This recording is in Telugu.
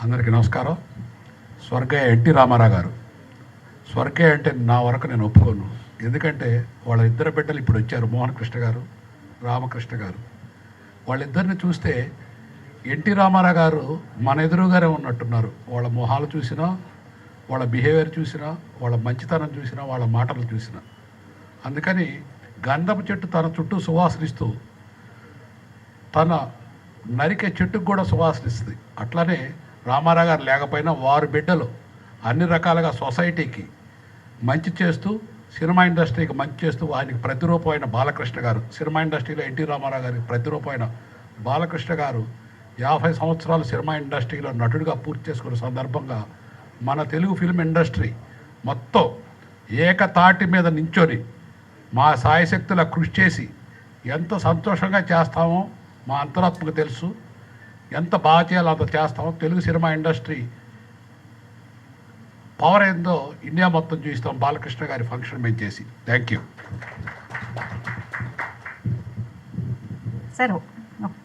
అందరికీ నమస్కారం. స్వర్గీయ ఎన్టీ రామారావు గారు. స్వర్గీయ అంటే నా వరకు నేను ఒప్పుకోను. ఎందుకంటే వాళ్ళ ఇద్దరు బిడ్డలు ఇప్పుడు వచ్చారు, మోహన్ కృష్ణ గారు, రామకృష్ణ గారు. వాళ్ళిద్దరిని చూస్తే ఎన్టీ రామారావు గారు మన ఎదురుగానే ఉన్నట్టున్నారు. వాళ్ళ మొహాలు చూసినా, వాళ్ళ బిహేవియర్ చూసినా, వాళ్ళ మంచితనం చూసినా, వాళ్ళ మాటలు చూసినా. అందుకని గంధపు చెట్టు తన చుట్టూ సువాసనిస్తూ తన నరికే చెట్టుకు కూడా సువాసనిస్తుంది. అట్లానే రామారావు గారు లేకపోయినా వారి బిడ్డలు అన్ని రకాలుగా సొసైటీకి మంచి చేస్తూ, సినిమా ఇండస్ట్రీకి మంచి చేస్తూ, ఆయనకి ప్రతిరూపమైన బాలకృష్ణ గారు, సినిమా ఇండస్ట్రీలో ఎన్టీ రామారావు గారికి ప్రతిరూపమైన బాలకృష్ణ గారు 50 సంవత్సరాలు సినిమా ఇండస్ట్రీలో నటుడిగా పూర్తి చేసుకున్న సందర్భంగా మన తెలుగు ఫిల్మ్ ఇండస్ట్రీ మొత్తం ఏకతాటి మీద నించొని మా సాయశక్తుల కృషి చేసి ఎంత సంతోషంగా చేస్తామో మా అంతరాత్మకు తెలుసు. ఎంత బాగా చేయాలో అంత చేస్తామో. తెలుగు సినిమా ఇండస్ట్రీ పవర్ ఏందో ఇండియా మొత్తం చూస్తాం బాలకృష్ణ గారి ఫంక్షన్ మేము చేసి. Thank you sir.